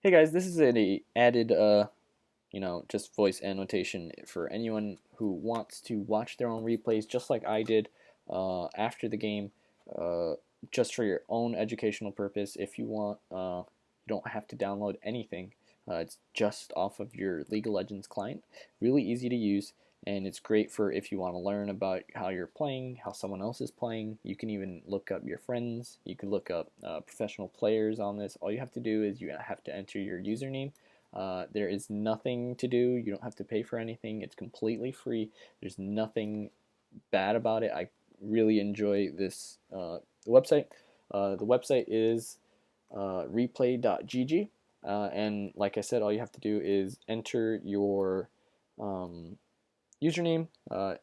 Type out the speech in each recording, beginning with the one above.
Hey guys, this is an added, just voice annotation for anyone who wants to watch their own replays, just like I did after the game, uh, just for your own educational purpose. If you want, you don't have to download anything. It's just off of your League of Legends client. Really easy to use, and it's great for if you want to learn about how you're playing, how someone else is playing. You can even look up your friends. You can look up professional players on this. All you have to do is you have to enter your username. There is nothing to do. You don't have to pay for anything. It's completely free. There's nothing bad about it. I really enjoy this website. The website is replay.gg. And like I said, all you have to do is enter your username.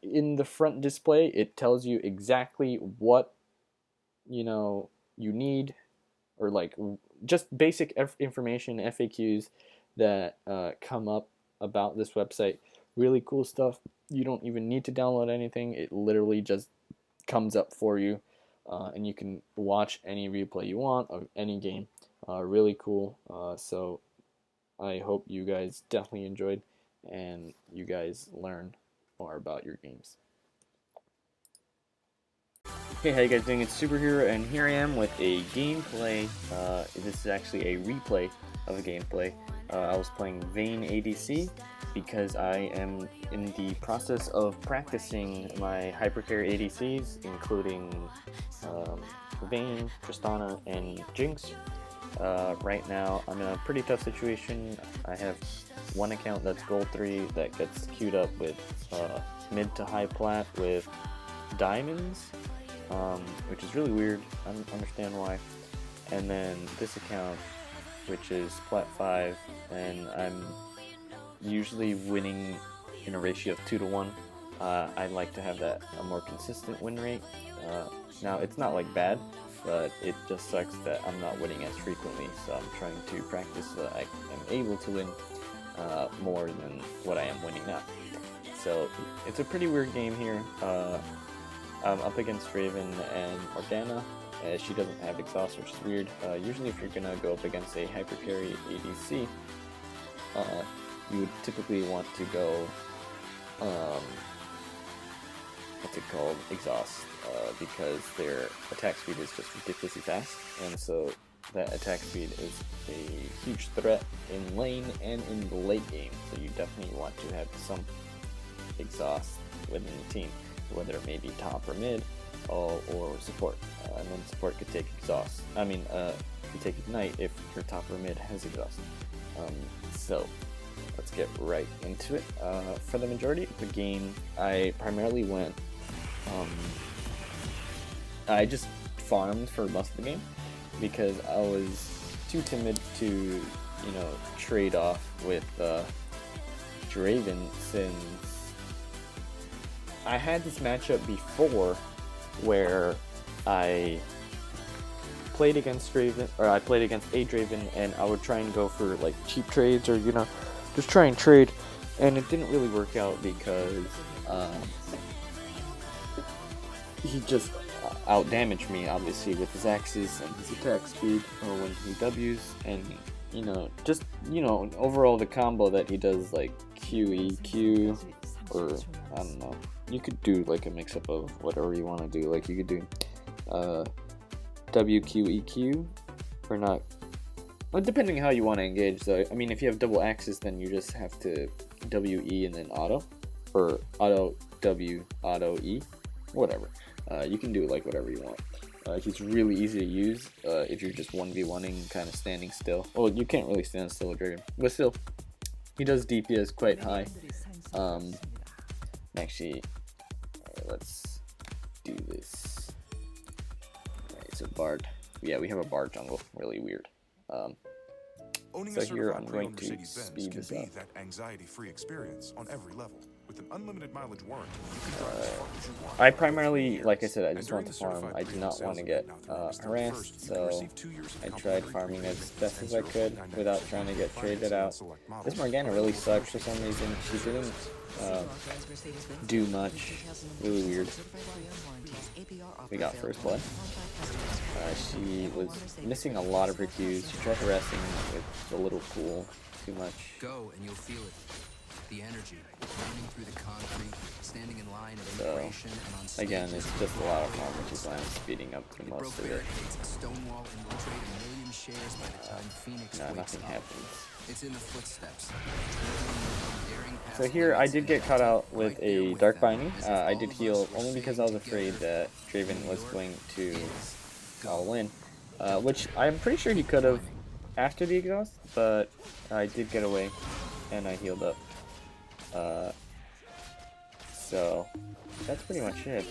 In the front display, it tells you exactly what you need, or like just basic information, FAQs that come up about this website. Really cool stuff. You don't even need to download anything. It literally just comes up for you, and you can watch any replay you want of any game. Really cool. So I hope you guys definitely enjoyed and you guys learn more about your games. Hey, how you guys doing? It's SupraaHero, and here I am with a gameplay. This is actually a replay of a gameplay. I was playing Vayne ADC because I am in the process of practicing my hypercarry ADCs, including Vayne, Tristana, and Jinx. Right now, I'm in a pretty tough situation. I have one account that's gold 3 that gets queued up with mid to high plat with diamonds, which is really weird. I don't understand why. And then this account, which is plat 5, and I'm usually winning in a ratio of 2 to 1. I'd like to have that a more consistent win rate. Now, it's not like bad, but it just sucks that I'm not winning as frequently, so I'm trying to practice so that I am able to win more than what I am winning now. So it's a pretty weird game here. I'm up against Raven and Morgana. She doesn't have exhaust, which is weird. Usually if you're gonna go up against a hypercarry ADC, you would typically want to go, what's it called, exhaust, because their attack speed is just ridiculously fast, and so that attack speed is a huge threat in lane and in the late game, so you definitely want to have some exhaust within the team, whether it may be top or mid, or support, and then support could take exhaust. Could take ignite if your top or mid has exhaust. So let's get right into it. For the majority of the game, I primarily went, I just farmed for most of the game because I was too timid to, trade off with Draven, since I had this matchup before where I played against Draven, or I played against a Draven, and I would try and go for like cheap trades, or just try and trade, and it didn't really work out because he just outdamaged me, obviously, with his axes and his attack speed, or when he W's, and overall the combo that he does, like QEQ, or I don't know. You could do like a mix-up of whatever you want to do. Like you could do WQEQ or not. Well, depending how you want to engage. So if you have double axes, then you just have to WE and then auto, or auto W, auto E, whatever. You can do like whatever you want. He's really easy to use if you're just 1v1ing, kind of standing still. Well, you can't really stand still with Dragon, but still, he does DPS quite high. Actually, let's do this. Alright, so Bard. Yeah, we have a Bard jungle. Really weird. So here I'm going to speed this up. That anxiety-free experience on every level. With an unlimited mileage warranty, you can drive as far as you want. I primarily, like I said, I just want to farm. I do not want to get harassed, so I tried farming as best as I could without trying to get traded out. This Morgana really sucks for some reason. She didn't do much. Really weird. We got first blood. She was missing a lot of her Qs. She tried harassing with a little pool too much. Go and you'll feel it. The energy running through the concrete, standing in line at So, immigration and on stage. again, it's just a lot of farm, which is why I'm speeding up through most of it. Stonewall infiltrate a million shares by the time Phoenix No, wakes nothing up. happens. It's in the footsteps. So here I did get caught out with a Dark Binding. I did heal only because I was afraid that Draven was going to all in, which I'm pretty sure he could have after the exhaust, but I did get away and I healed up. So that's pretty much it.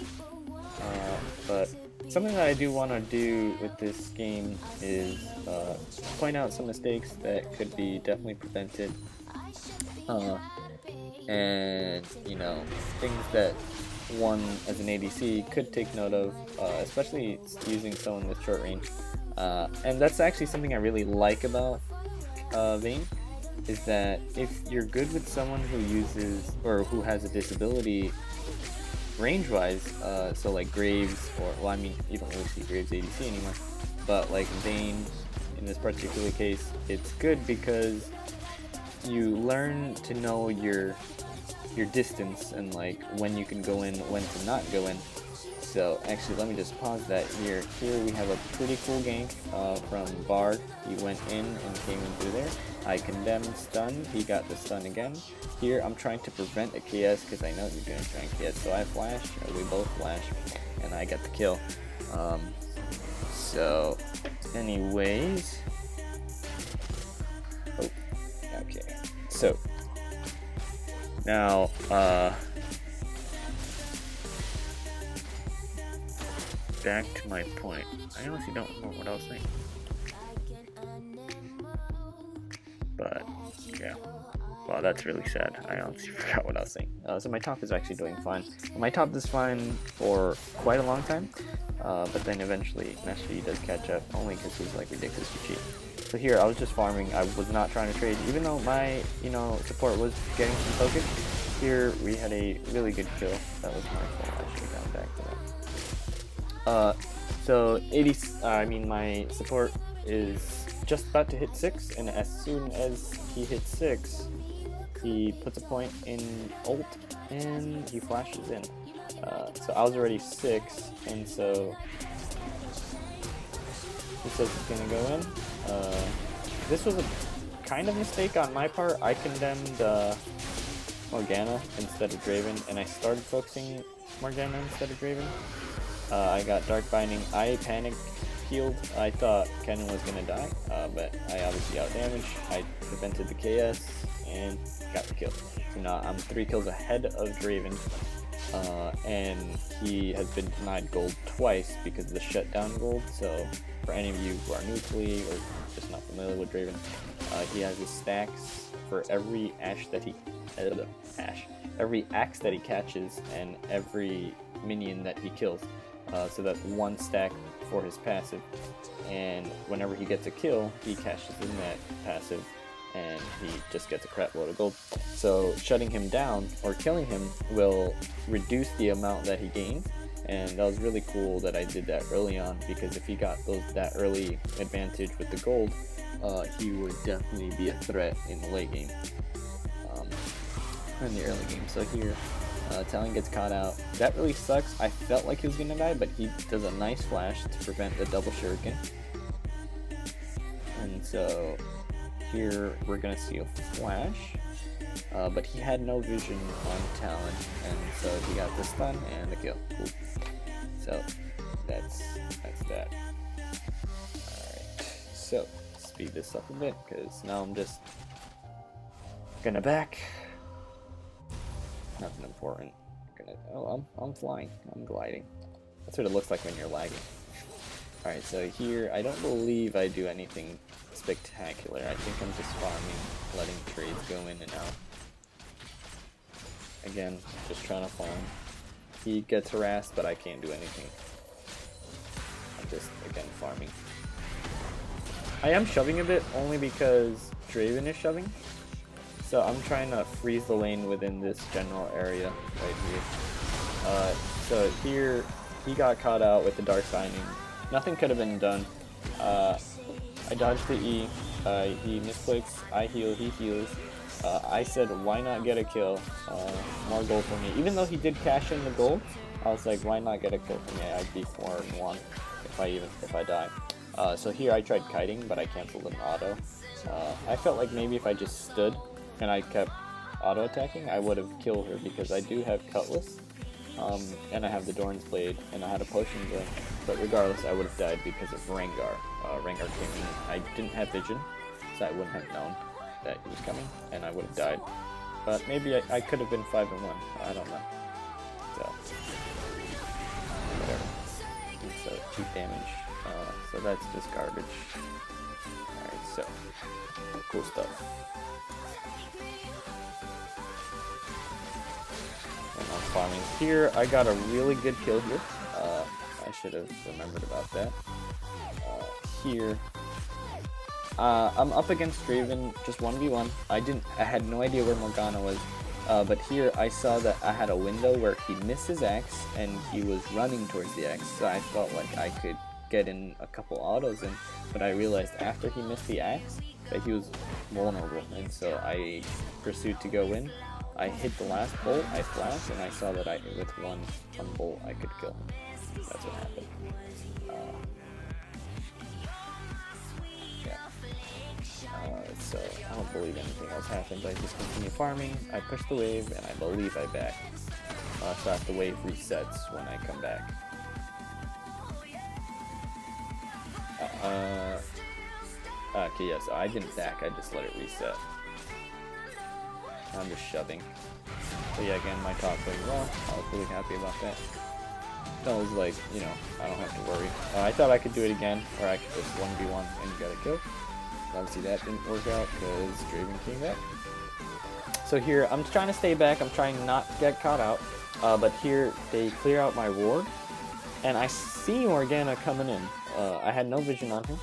But something that I do want to do with this game is point out some mistakes that could be definitely prevented. And, you know, things that one as an ADC could take note of, especially using someone with short range. And that's actually something I really like about Vayne, is that if you're good with someone who uses, or who has a disability range-wise, so like Graves, or, well, I mean, you don't really see Graves ADC anymore, but like Vayne, in this particular case, it's good because you learn to know your distance and like when you can go in, when to not go in. So actually, let me just pause that here. Here we have a pretty cool gank from Bard. He went in and came in through there. I condemned stun. He got the stun again. Here I'm trying to prevent a KS because I know he's going to try and KS. So I flash, or we both flash, and I got the kill. So anyways, oh, okay. So now, back to my point. I honestly don't know what I was saying. But, yeah. Wow, that's really sad. I honestly forgot what I was saying. So my top is actually doing fine. My top is fine for quite a long time. But then eventually, Master Yi does catch up, only because he's like ridiculously cheap. So here, I was just farming. I was not trying to trade, even though my, support was getting some focus. Here, we had a really good kill. That was my fault. I should have gone back to that. So my support is just about to hit 6, and as soon as he hits 6, he puts a point in ult, and he flashes in. So I was already 6, and so he says he's gonna go in. This was a kind of mistake on my part. I condemned Morgana instead of Draven, and I started focusing Morgana instead of Draven. I got Dark Binding. I panic healed. I thought Kennen was gonna die, but I obviously outdamaged. I prevented the KS and got the kill. So now I'm 3 kills ahead of Draven, and he has been denied gold twice because of the shutdown gold. So for any of you who are new to League or just not familiar with Draven, he has his stacks for every axe that he catches and every minion that he kills. So that's 1 stack for his passive, and whenever he gets a kill, he cashes in that passive, and he just gets a crap load of gold. So shutting him down or killing him will reduce the amount that he gains, and that was really cool that I did that early on, because if he got that early advantage with the gold, he would definitely be a threat in the late game, in the early game. So here, Talon gets caught out. That really sucks. I felt like he was gonna die, but he does a nice flash to prevent the double shuriken. And so here we're gonna see a flash, but he had no vision on Talon, and so he got the stun and the kill. Cool. So that's that. Alright, so speed this up a bit, because now I'm just gonna back. Nothing important. I'm flying. I'm gliding. That's what it looks like when you're lagging. Alright, so here, I don't believe I do anything spectacular. I think I'm just farming, letting trades go in and again, just trying to farm. He gets harassed, but I can't do anything. I'm just, again, farming. I am shoving a bit, only because Draven is shoving. So I'm trying to freeze the lane within this general area right here. So here, he got caught out with the Dark Binding. Nothing could have been done. I dodged the E. He misclicks, I heal, he heals. I said, why not get a kill? More gold for me. Even though he did cash in the gold, I was like, why not get a kill for me? I'd be 4-1 if I die. So here I tried kiting, but I canceled an auto. I felt like maybe if I just stood and I kept auto attacking, I would have killed her because I do have Cutlass, and I have the Doran's Blade, and I had a potion going. But regardless, I would have died because of Rengar. Rengar came in. I didn't have vision, so I wouldn't have known that he was coming, and I would have died. But maybe I could have been 5-1. I don't know. So whatever. So 2 damage. So that's just garbage. Alright, so cool stuff. And I'm farming here. I got a really good kill here. I should have remembered about that. Here, I'm up against Draven, just 1v1. I had no idea where Morgana was, but here I saw that I had a window where he missed his axe and he was running towards the axe, so I felt like I could get in a couple autos in, but I realized after he missed the axe that he was vulnerable, and so I pursued to go in. I hit the last bolt, I flashed, and I saw that with one bolt I could kill him. That's what happened. So I don't believe anything else happened. I just continue farming, I push the wave, and I believe I back. So after the wave resets when I come back. Okay, yeah, so I didn't back, I just let it reset. I'm just shoving. So yeah, again, my top lane well, I was really happy about that. I was like, you know, I don't have to worry. I thought I could do it again, or I could just 1v1 and get a kill. Obviously that didn't work out because Draven came back. So here, I'm trying to stay back, I'm trying not to get caught out. But here, they clear out my ward, and I see Morgana coming in. I had no vision on her,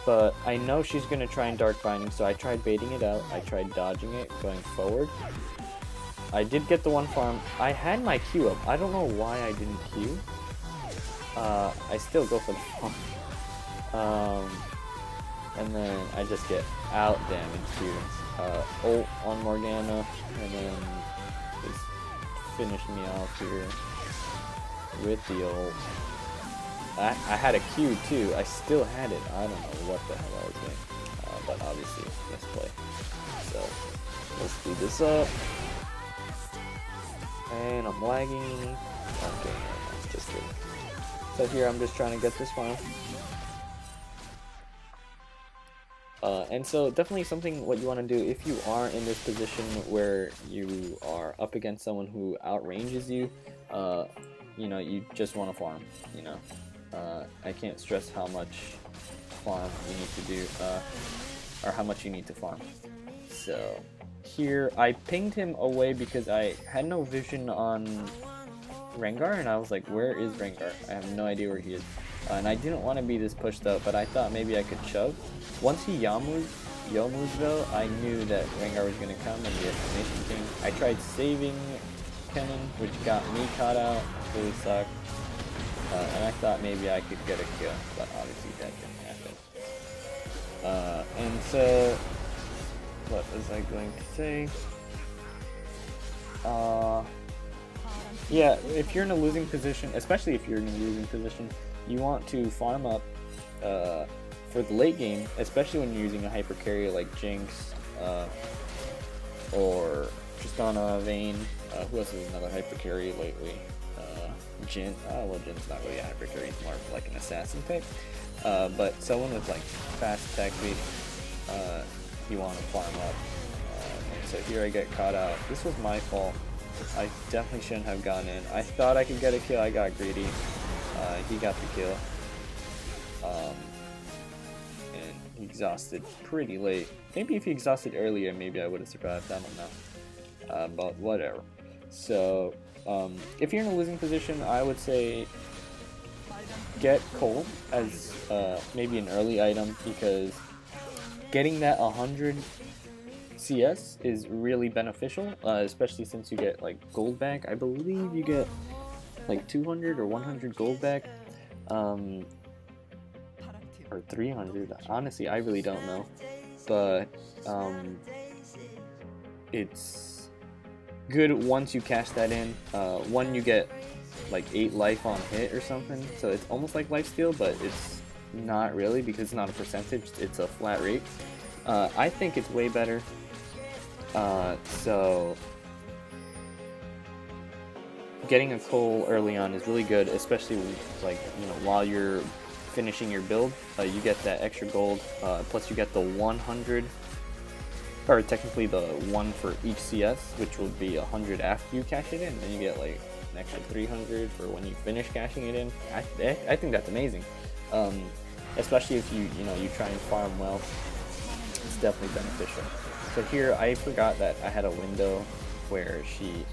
but I know she's going to try and Dark Binding, so I tried baiting it out. I tried dodging it, going forward. I did get the one farm. I had my Q up. I don't know why I didn't Q. I still go for the farm. And then I just get out damaged here. Ult on Morgana, and then just finish me off here with the ult. I had a Q too. I still had it. I don't know what the hell I was doing. But obviously, misplay. So let's do this up. And I'm lagging. Okay, that's just it. So here I'm just trying to get this farm. And so definitely something what you want to do if you are in this position where you are up against someone who outranges you, you know, you just want to farm, you know. I can't stress how much farm you need to do, or how much you need to farm. So here I pinged him away because I had no vision on Rengar, and I was like, where is Rengar? I have no idea where he is. And I didn't want to be this pushed up, but I thought maybe I could shove. Once he Yomu's though, I knew that Rengar was going to come and the exclamation came. I tried saving Kennen, which got me caught out, really sucked. And I thought maybe I could get a kill, but obviously that didn't happen. And so, what was I going to say? Yeah, if you're in a losing position, especially if you're in a losing position, you want to farm up for the late game, especially when you're using a hyper carrier like Jinx, or Tristana, Vayne. Who else is another hyper carry lately? Jhin. Well, Jin's not really a hyper carry, he's more of like an assassin type. But someone with like fast attack speed, you want to farm up. And so here I get caught out. This was my fault. I definitely shouldn't have gone in. I thought I could get a kill. I got greedy. He got the kill. And he exhausted pretty late. Maybe if he exhausted earlier, maybe I would have survived. I don't know. but whatever. So if you're in a losing position, I would say get coal as maybe an early item, because getting that 100 CS is really beneficial, especially since you get like gold back. I believe you get like 200 or 100 gold back, or 300. Honestly, I really don't know, but it's good once you cash that in. One, you get like 8 life on hit or something, so it's almost like lifesteal, but it's not really, because it's not a percentage, it's a flat rate. I think it's way better. So getting a coal early on is really good, especially like, you know, while you're finishing your build. You get that extra gold, plus you get the 100, or technically the 1 for each CS, which will be 100 after you cash it in, and you get like an extra 300 for when you finish cashing it in. I think that's amazing, especially if you try and farm well. It's definitely beneficial. So here I forgot that I had a window where she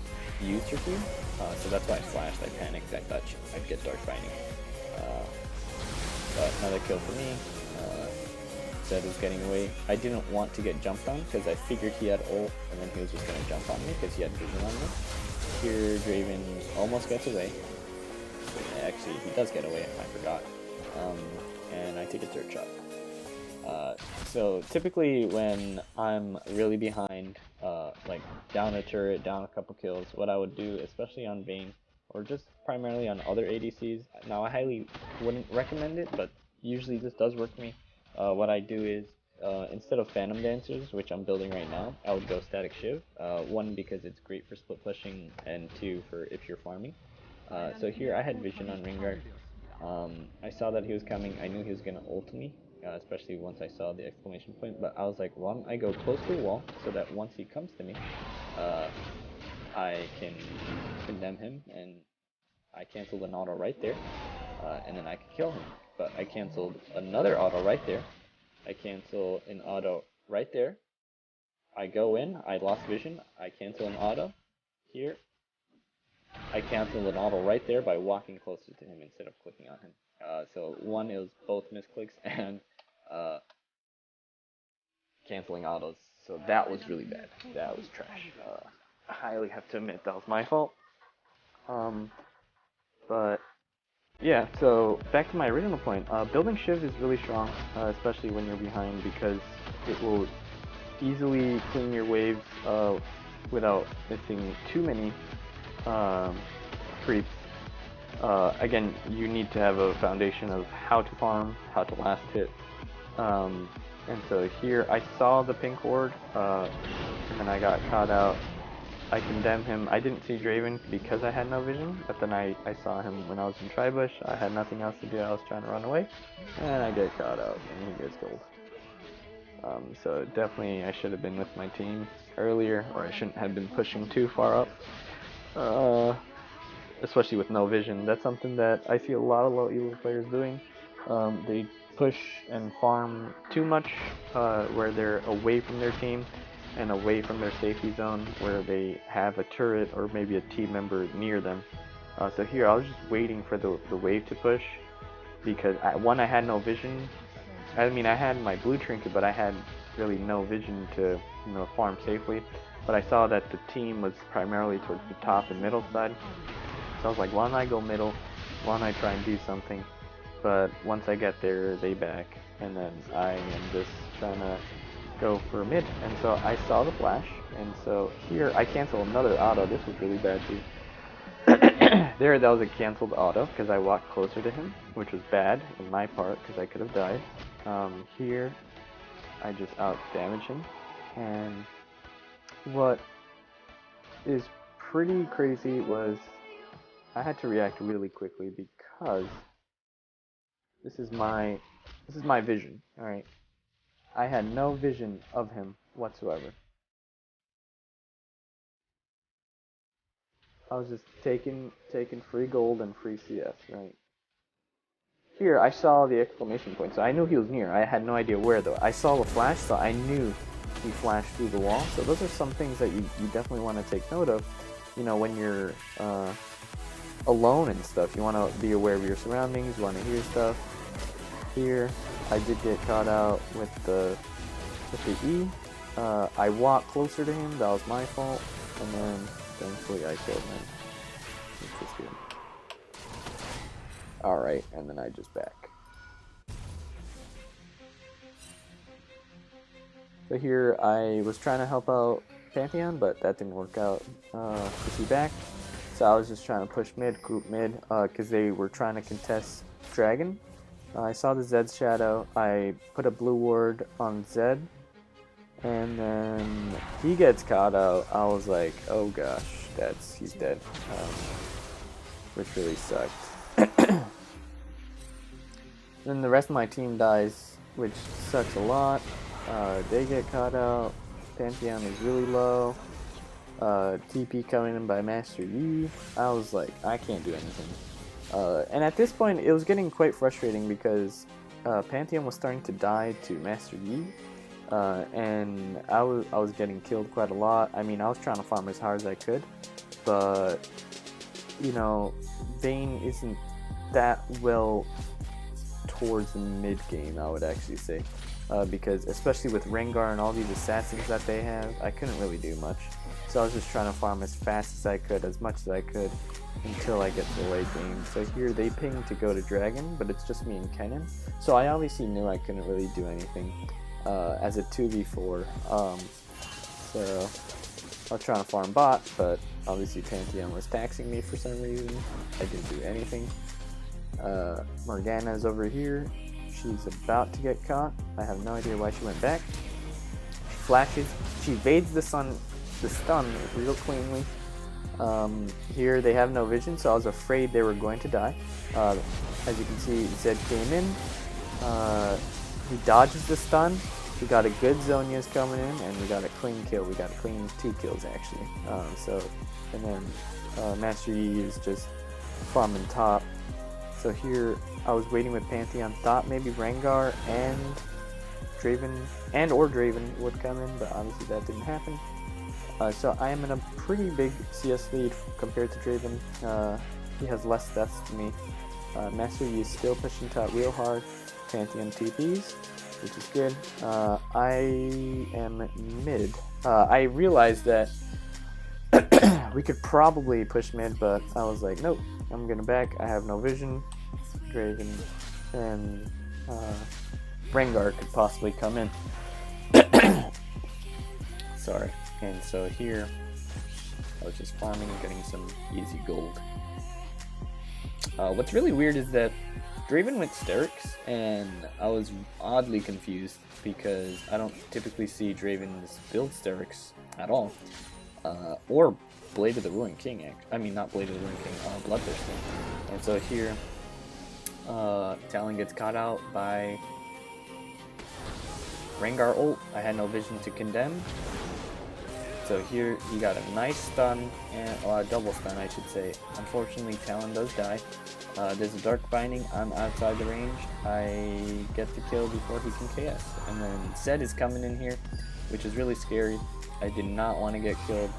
used her Q, so that's why I flashed. I panicked. I thought I'd get dark fighting. But another kill for me. Zed was getting away. I didn't want to get jumped on because I figured he had ult and then he was just going to jump on me because he had vision on me. Here Draven almost gets away. Actually, he does get away, I forgot. And I take a third shot. So typically when I'm really behind, like down a turret, down a couple kills, what I would do, especially on Vayne, or just primarily on other ADCs, now I highly wouldn't recommend it, but usually this does work for me. What I do is, instead of Phantom Dancers, which I'm building right now, I would go Static Shiv. One, because it's great for split pushing, and two, for if you're farming. So here I had vision on Ringguard. I saw that he was coming. I knew he was going to ult me, especially once I saw the exclamation point, but I was like, why don't I go close to the wall so that once he comes to me, I can condemn him, and I canceled an auto right there, and then I could kill him. But I canceled another auto right there. I cancel an auto right there. I go in, I lost vision, I cancel an auto here. I canceled an auto right there by walking closer to him instead of clicking on him. So one, it was both misclicks and canceling autos. So that was really bad. That was trash. I highly have to admit that was my fault. But yeah, so back to my original point. Building Shiv is really strong, especially when you're behind, because it will easily clean your waves without missing too many creeps. Again, you need to have a foundation of how to farm, how to last hit. And so here I saw the pink ward, and then I got caught out. I condemned him. I didn't see Draven because I had no vision, but then I saw him when I was in Tribush. I had nothing else to do. I was trying to run away, and I get caught out, and he gets gold. So definitely I should have been with my team earlier, or I shouldn't have been pushing too far up, especially with no vision. That's something that I see a lot of low elo players doing. They push and farm too much, where they're away from their team and away from their safety zone, where they have a turret or maybe a team member near them. So here I was just waiting for the wave to push, because one, I had no vision. I mean, I had my blue trinket, but I had really no vision to, farm safely. But I saw that the team was primarily towards the top and middle side, so I was like, why don't I go middle? Why don't I try and do something? But once I get there, they back, and then I am just trying to go for mid. And so I saw the flash, and so here I cancel another auto. This was really bad too. There, that was a canceled auto because I walked closer to him, which was bad on my part because I could have died. Here, I just out damage him, and what is pretty crazy was I had to react really quickly because this is my vision. All right, I had no vision of him whatsoever. I was just taking free gold and free CS, right? Here, I saw the exclamation point, so I knew he was near. I had no idea where, though. I saw the flash, so I knew he flashed through the wall. So those are some things that you definitely want to take note of. You know, when you're alone and stuff, you want to be aware of your surroundings, you want to hear stuff. Here, I did get caught out with the E. I walked closer to him, that was my fault, and then thankfully I killed him, which was good. Alright, and then I just back. So here I was trying to help out Pantheon, but that didn't work out. Is he back? So I was just trying to push mid, group mid, because they were trying to contest Dragon. I saw the Zed's shadow. I put a blue ward on Zed, and then he gets caught out. I was like, oh gosh, he's dead, which really sucked. Then the rest of my team dies, which sucks a lot. They get caught out. Pantheon is really low. TP coming in by Master Yi. I was like, I can't do anything. And at this point, it was getting quite frustrating because Pantheon was starting to die to Master Yi, and I was getting killed quite a lot. I mean, I was trying to farm as hard as I could, but you know, Vayne isn't that well towards the mid game, I would actually say, because especially with Rengar and all these assassins that they have, I couldn't really do much. So I was just trying to farm as fast as I could, as much as I could, until I get to the late game. So here they ping to go to Dragon, but it's just me and Kennen. So I obviously knew I couldn't really do anything as a 2v4. So I was trying to farm bot, but obviously Pantheon was taxing me for some reason. I didn't do anything. Morgana is over here. She's about to get caught. I have no idea why she went back. She flashes. She evades the stun real cleanly. Here they have no vision, so I was afraid they were going to die. As you can see, Zed came in. He dodges the stun. We got a good Zhonya's coming in, and we got a clean kill. We got a clean 2 kills actually. And then Master Yi is just farming top. So here I was waiting with Pantheon. Thought maybe Rengar and Draven would come in, but obviously that didn't happen. So I am in a pretty big CS lead compared to Draven. He has less deaths than me. Master Yi is still pushing top real hard. Pantheon TPs, which is good. I am mid. I realized that we could probably push mid, but I was like, nope, I'm gonna back. I have no vision. Draven and Rengar could possibly come in. Sorry. And so here, I was just farming and getting some easy gold. What's really weird is that Draven went Sterix, and I was oddly confused because I don't typically see Draven's build Sterix at all. Or Blade of the Ruined King, I mean, not Blade of the Ruined King, Bloodthirsty. And so here, Talon gets caught out by Rengar ult. I had no vision to condemn. So here he got a nice stun, and a double stun I should say. Unfortunately Talon does die. There's a dark binding, I'm outside the range. I get the kill before he can KS. And then Zed is coming in here, which is really scary. I did not want to get killed.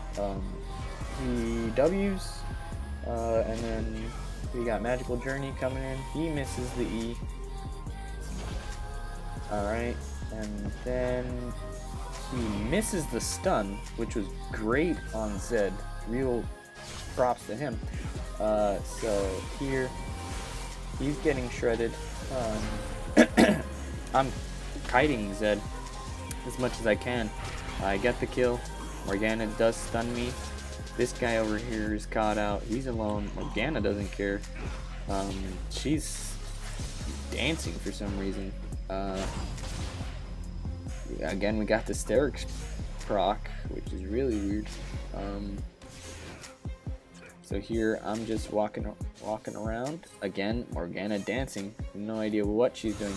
He W's, and then we got Magical Journey coming in. He misses the E. Alright, and then he misses the stun, which was great on Zed. Real props to him. So here, he's getting shredded. I'm kiting Zed as much as I can. I get the kill. Morgana does stun me. This guy over here is caught out. He's alone. Morgana doesn't care. She's dancing for some reason. Again, we got the Sterix proc, which is really weird. So here I'm just walking around. Again, Morgana dancing. No idea what she's doing.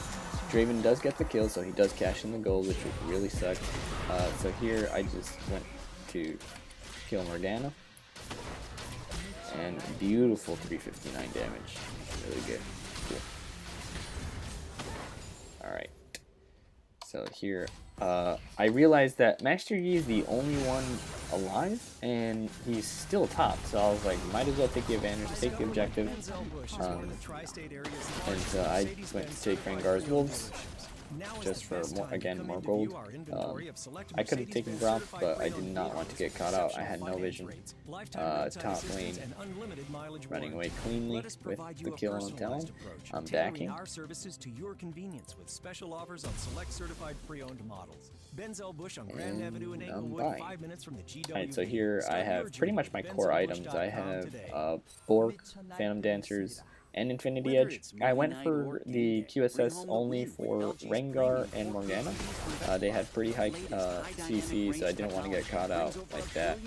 Draven does get the kill, so he does cash in the gold, which would really suck. So here I just went to kill Morgana. And beautiful 359 damage. Really good. Alright. So here, I realized that Master Yi is the only one alive, and he's still top. So I was like, might as well take the advantage, take the objective. And so I went to take Rengar's Wolves, just for more gold. I could have taken Gromp, but I did not want to get caught out. I had no vision. Top lane running away cleanly with the kill on Talon. I'm backing. And I'm buying. Alright, so here I have pretty much my core items. I have Bork, Phantom Dancers, and Infinity Edge. I went for the QSS only for Rengar and Morgana. They had pretty high CC, so I didn't want to get caught out like that.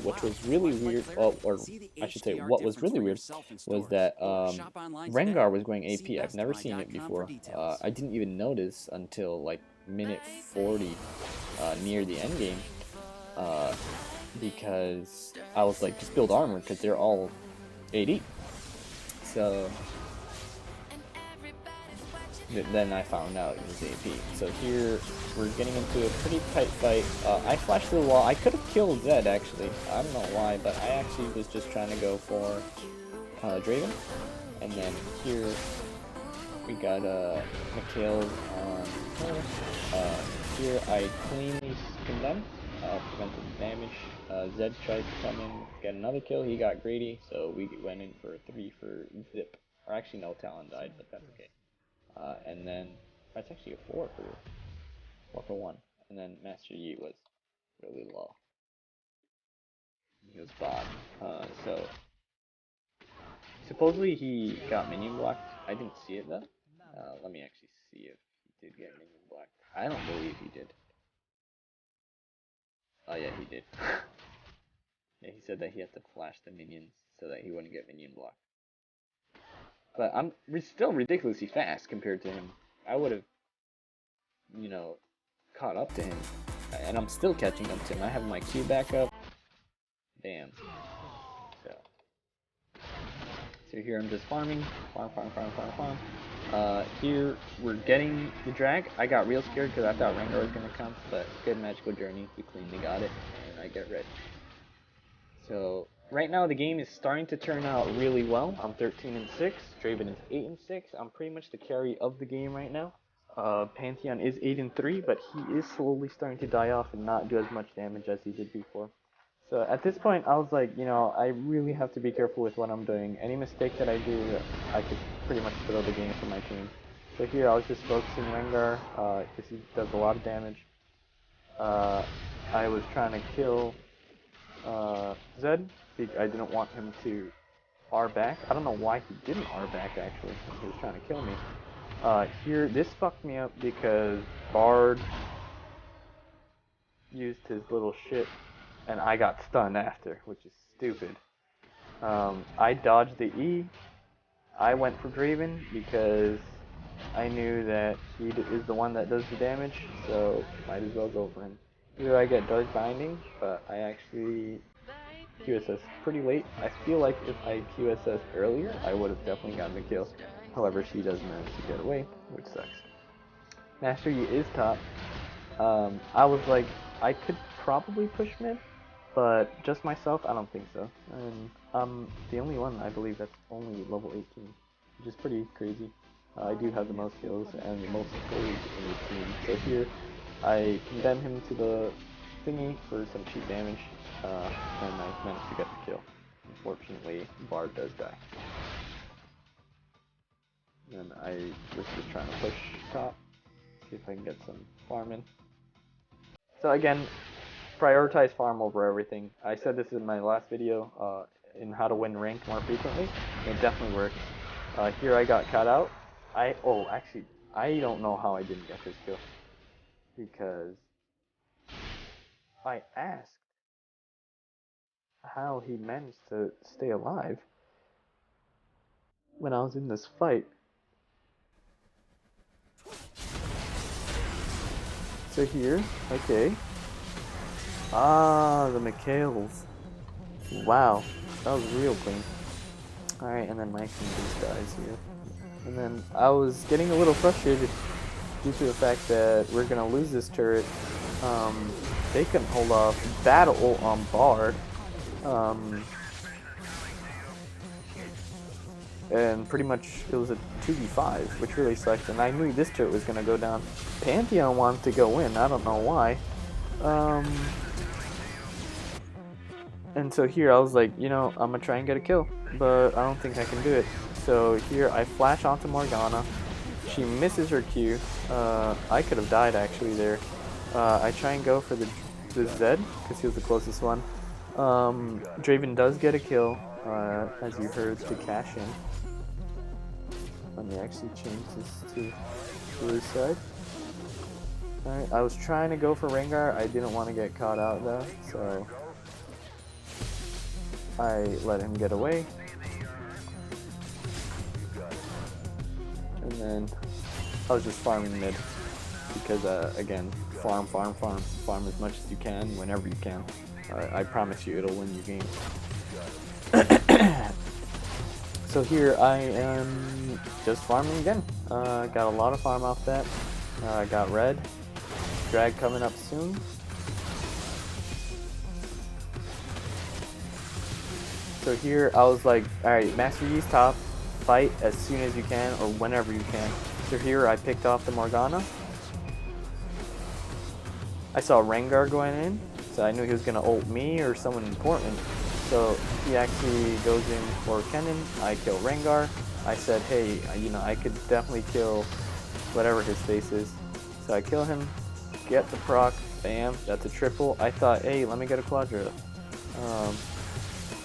Which was really weird, or I should say what was really weird was that Rengar was going AP. I've never seen it before. I didn't even notice until like minute 40 near the end game, because I was like, just build armor because they're all AD. So then I found out it was AP. So here we're getting into a pretty tight fight. I flashed through the wall. I could have killed Zed actually. I don't know why, but I actually was just trying to go for Draven. And then here we got Mikhail on her. Here I cleanly skinned them, prevented the damage. Zed tried to come in, get another kill. He got greedy, so we went in for 3 for Zip. Or actually, no, Talon died, but that's okay. And then that's actually a 4 for 1. And then Master Yi was really low. He was bot. So supposedly he got minion blocked. I didn't see it though. Let me actually see if he did get minion blocked. I don't believe he did. Oh yeah, he did. Yeah, he said that he had to flash the minions so that he wouldn't get minion blocked. But I'm still ridiculously fast compared to him. I would have, you know, caught up to him. And I'm still catching up to him. I have my Q back up. Damn. So here I'm just farming. Farm. Here we're getting the drag. I got real scared because I thought Rengar was going to come. But good magical journey. We cleanly got it. And I get red. So right now the game is starting to turn out really well. I'm 13-6. Draven is 8-6. I'm pretty much the carry of the game right now. Pantheon is 8-3, but he is slowly starting to die off and not do as much damage as he did before. So at this point, I was like, you know, I really have to be careful with what I'm doing. Any mistake that I do, I could pretty much throw the game for my team. So here I was just focusing Rengar, because he does a lot of damage. I was trying to kill Zed. I didn't want him to R back. I don't know why he didn't R back actually. He was trying to kill me. Here, this fucked me up because Bard used his little shit and I got stunned after, which is stupid. I dodged the E. I went for Draven because I knew that he is the one that does the damage, so might as well go for him. Here I get Dark Binding, but I actually QSS pretty late. I feel like if I QSS earlier, I would have definitely gotten the kill. However, she does manage to get away, which sucks. Master Yi is top. I was like, I could probably push mid, but just myself, I don't think so. And I'm the only one, I believe, that's only level 18, which is pretty crazy. I do have the most kills and the most gold in the team. So here, I condemn him to the thingy for some cheap damage, and I managed to get the kill. Unfortunately, Bard does die. And I was just trying to push top, see if I can get some farm in. So again, prioritize farm over everything. I said this in my last video in how to win ranked more frequently. It definitely works. Here I got caught out. Actually, I don't know how I didn't get this kill. Because I asked how he managed to stay alive when I was in this fight. So here, okay. The Mikhails. Wow, that was real clean. Alright, and then my team just dies here. And then I was getting a little frustrated due to the fact that we're gonna lose this turret, they couldn't hold off battle ult on Bard. And pretty much it was a 2v5, which really sucked, and I knew this turret was gonna go down. Pantheon wanted to go in, I don't know why. And so here I was like, you know, I'm gonna try and get a kill, but I don't think I can do it. So here I flash onto Morgana. She misses her Q. I could have died actually there. I try and go for the Zed, because he was the closest one. Draven does get a kill, as you heard, to cash in. Let me actually change this to blue side. Alright, I was trying to go for Rengar. I didn't want to get caught out though, so I let him get away. And then I was just farming mid because, again, farm as much as you can, whenever you can. I promise you it'll win your game. So here I am just farming again. Got a lot of farm off that. Got red. Drag coming up soon. So here I was like, alright, Master Yi's top. Fight as soon as you can or whenever you can. So here I picked off the Morgana. I saw Rengar going in, so I knew he was going to ult me or someone important. So he actually goes in for Kennen. I kill Rengar. I said, hey, you know, I could definitely kill whatever his face is. So I kill him, get the proc, bam, that's a triple. I thought, hey, let me get a quadra.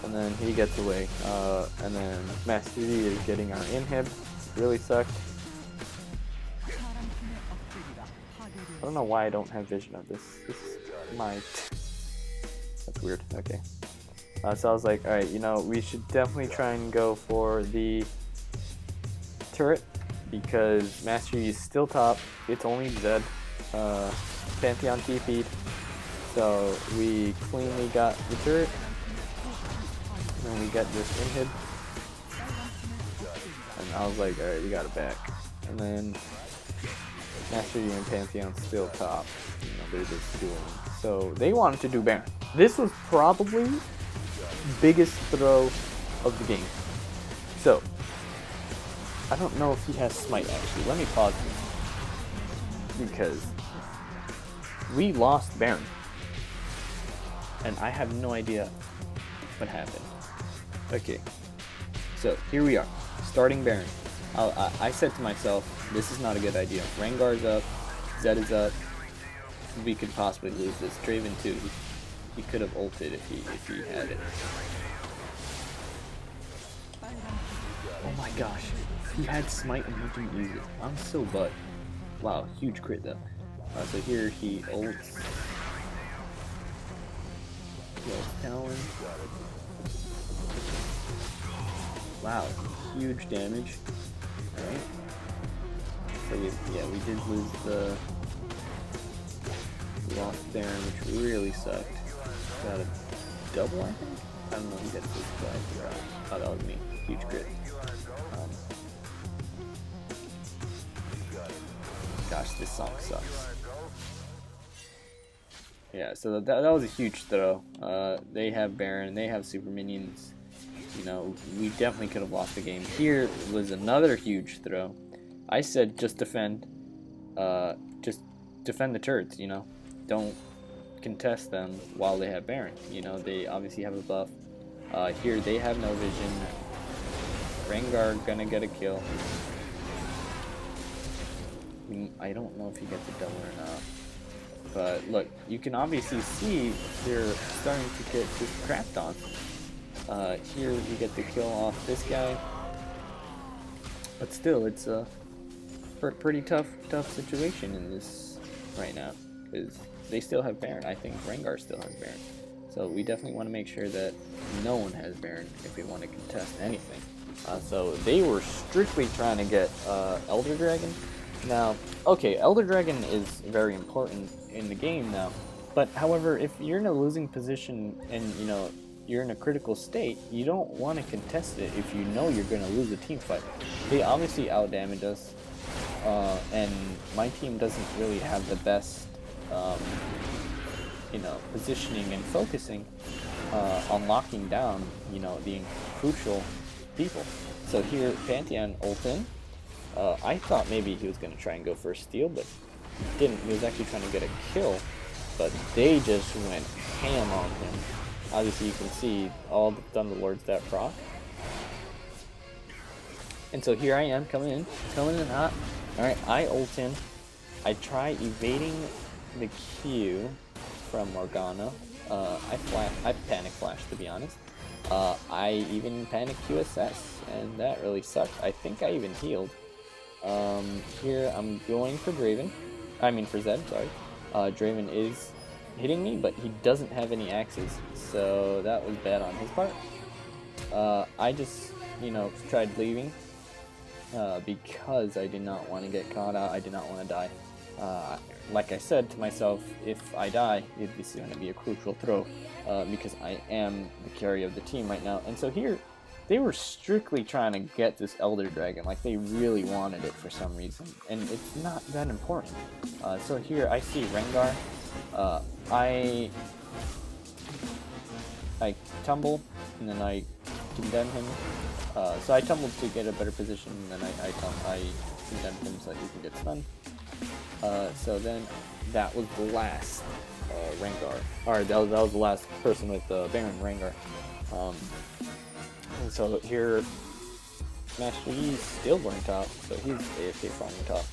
And then he gets away. And then Master Yi is getting our inhib. Really sucked. I don't know why I don't have vision of this. This might. That's weird. Okay. So I was like, alright, you know, we should definitely try and go for the turret because Master Yi is still top. It's only Zed. Pantheon TP'd. So we cleanly got the turret. And then we got this inhib. And I was like, alright, we got it back. And then Master Yi and Pantheon still top. You know, they're just dueling. So they wanted to do Baron. This was probably biggest throw of the game. So I don't know if he has smite actually. Let me pause this because we lost Baron and I have no idea what happened. Okay, so here we are starting Baron. I said to myself, this is not a good idea. Rengar's up, Zed is up, we could possibly lose this. Draven too. He could have ulted if he had it. Oh my gosh. He had smite and he didn't use it. I'm so butt. Wow, huge crit though. So here he ults. Talon. Wow, huge damage. Alright. So we did lose the lost Baron, which really sucked. Got a double, I think? I don't know who gets this guy. Oh, that was me. Huge crit. Gosh, this song sucks. Yeah, so that was a huge throw. They have Baron, they have super minions. You know, we definitely could have lost the game. Here was another huge throw. I said just defend the turrets, you know. Don't contest them while they have Baron. You know, they obviously have a buff. Here they have no vision. Rengar gonna get a kill. I don't know if he gets a double or not. But look, you can obviously see they're starting to get this crapped on. Here we get the kill off this guy. But still, it's a pretty tough situation in this right now. Because they still have Baron. I think Rengar still has Baron. So we definitely want to make sure that no one has Baron if we want to contest anything. So they were strictly trying to get Elder Dragon. Now, okay, Elder Dragon is very important in the game now. But however, if you're in a losing position and you know you're in a critical state, you don't want to contest it if you know you're going to lose a team fight. They obviously outdamaged us. and my team doesn't really have the best, positioning and focusing on locking down, the crucial people. So here, Pantheon ult in. I thought maybe he was going to try and go for a steal, but he didn't. He was actually trying to get a kill, but they just went ham on him. Obviously, you can see all the Thunderlords that proc. And so here I am coming in hot. Alright, I ult in. I try evading the Q from Morgana. I panic flash, to be honest. I even panic QSS, and that really sucked. I think I even healed. Here I'm going for for Zed, sorry. Draven is hitting me, but he doesn't have any axes, so that was bad on his part. I just, tried leaving. Because I did not want to get caught out, I did not want to die. Like I said to myself, if I die, it's going to be a crucial throw, because I am the carry of the team right now. And so here, they were strictly trying to get this Elder Dragon, like they really wanted it for some reason, and it's not that important. So here I see Rengar. I tumble, and then I condemn him. So I tumbled to get a better position, and then I condemned him so that he can get stunned. So then that was the last Rengar. Or that was the last person with Baron Rengar. And so here, Master Yi's still going top, so he's AFK farming top.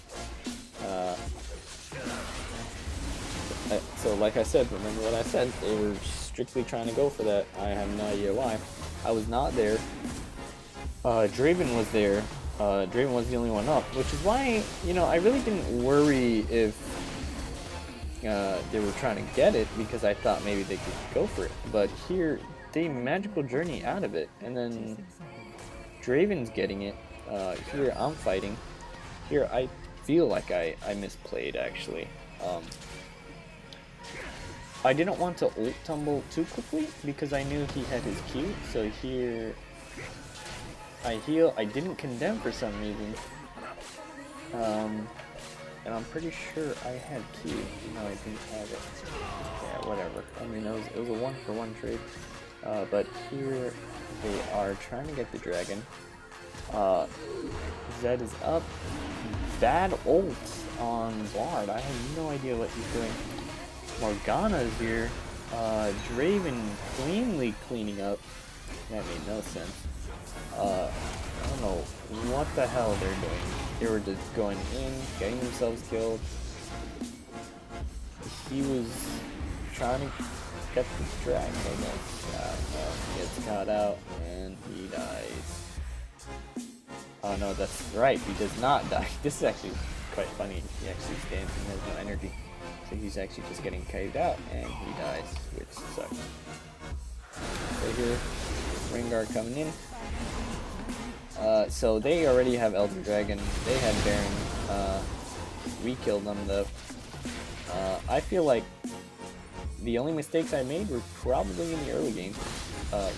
So like I said, remember what I said, they were strictly trying to go for that. I have no idea why. I was not there. Draven was there. Draven was the only one up, which is why, I really didn't worry if they were trying to get it, because I thought maybe they could go for it. But here, they magical journey out of it, and then Draven's getting it. Here I'm fighting. Here I feel like I misplayed, actually. I didn't want to ult tumble too quickly because I knew he had his Q. So here I heal. I didn't condemn for some reason. And I'm pretty sure I had Q. No, I didn't have it. Yeah, whatever. I mean, it was a 1-for-1 trade. But here they are trying to get the dragon. Zed is up. Bad ult on Bard. I have no idea what he's doing. Morgana is here. Draven cleanly cleaning up. That made no sense. I don't know what the hell they're doing. They were just going in, getting themselves killed. He was trying to get the dragon, I guess. He gets caught out and he dies. Oh no, that's right, he does not die. This is actually quite funny. He actually stands and has no energy. So he's actually just getting caved out and he dies, which sucks. So here, Rengar coming in. So they already have Elder Dragon. They had Baron. We killed them though. I feel like the only mistakes I made were probably in the early game.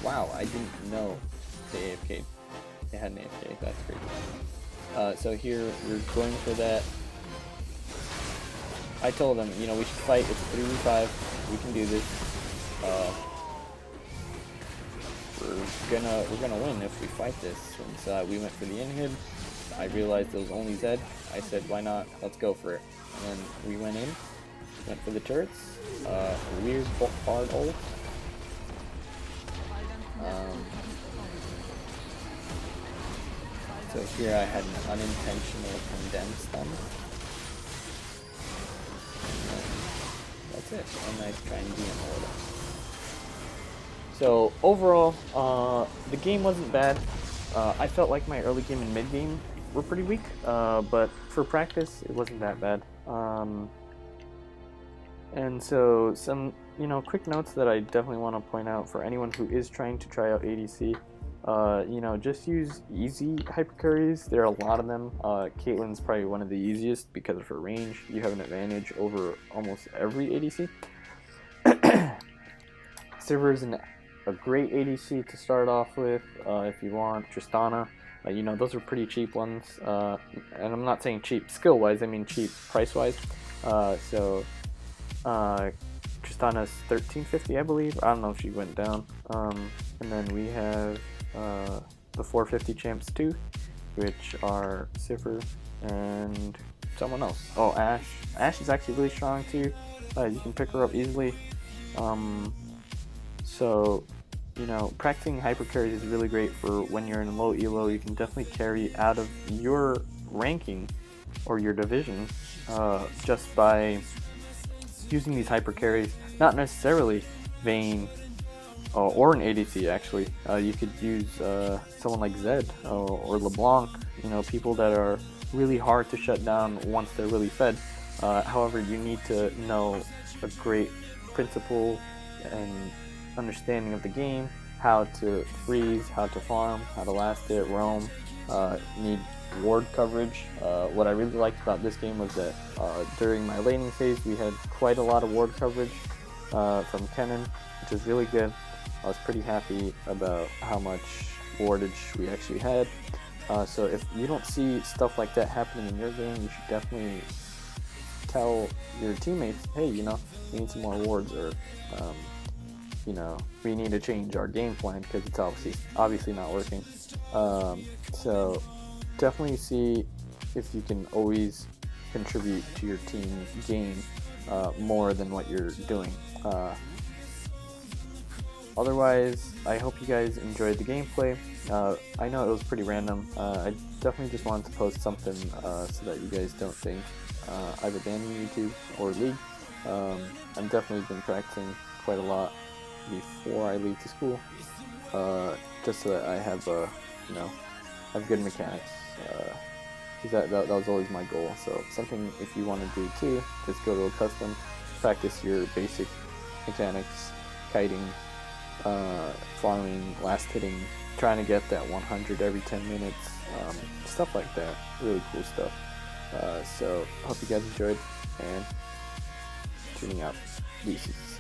Wow, I didn't know they AFK'd. They had an AFK, that's crazy. So here, we're going for that. I told them, we should fight. It's 3v5. We can do this. We're gonna win if we fight this. Since we went for the inhib, I realized it was only Zed. I said, why not? Let's go for it. And then we went in, went for the turrets. Weird hard ult. So here I had an unintentional condemn stun. That's it. And I try and be immortal. So overall, the game wasn't bad. I felt like my early game and mid game were pretty weak, but for practice, it wasn't that bad. And so some, quick notes that I definitely want to point out for anyone who is trying to try out ADC. Just use easy hypercarries. There are a lot of them. Caitlyn's probably one of the easiest because of her range. You have an advantage over almost every ADC. Sivir is a great ADC to start off with if you want. Tristana You know, those are pretty cheap ones, and I'm not saying cheap skill-wise, I mean cheap price-wise. So Tristana's 1350, I believe. I don't know if she went down. And then we have the 450 champs too, which are Siffer and someone else. Oh, Ashe. Ashe is actually really strong too. You can pick her up easily. So, you know, practicing hyper carries is really great for when you're in low elo. You can definitely carry out of your ranking or your division just by using these hyper carries. Not necessarily Vayne or an ADC actually. You could use someone like Zed or LeBlanc. You know, people that are really hard to shut down once they're really fed. However, you need to know a great principle and understanding of the game, how to freeze, how to farm, how to last it, roam, need ward coverage. What I really liked about this game was that during my laning phase we had quite a lot of ward coverage from Kennen, which is really good. I was pretty happy about how much wardage we actually had. So if you don't see stuff like that happening in your game, you should definitely tell your teammates, hey, you know, we need some more wards, or you know, we need to change our game plan because it's obviously not working. So definitely see if you can always contribute to your team game more than what you're doing. Otherwise, I hope you guys enjoyed the gameplay. I know it was pretty random. I definitely just wanted to post something so that you guys don't think I've abandoned YouTube or League. I've definitely been practicing quite a lot before I leave to school, just so that I have, you know, have good mechanics. Because that was always my goal. So something if you want to do too, just go to a custom, practice your basic mechanics, kiting, farming, last hitting, trying to get that 100 every 10 minutes, stuff like that. Really cool stuff. So hope you guys enjoyed, and tuning out. Deuces.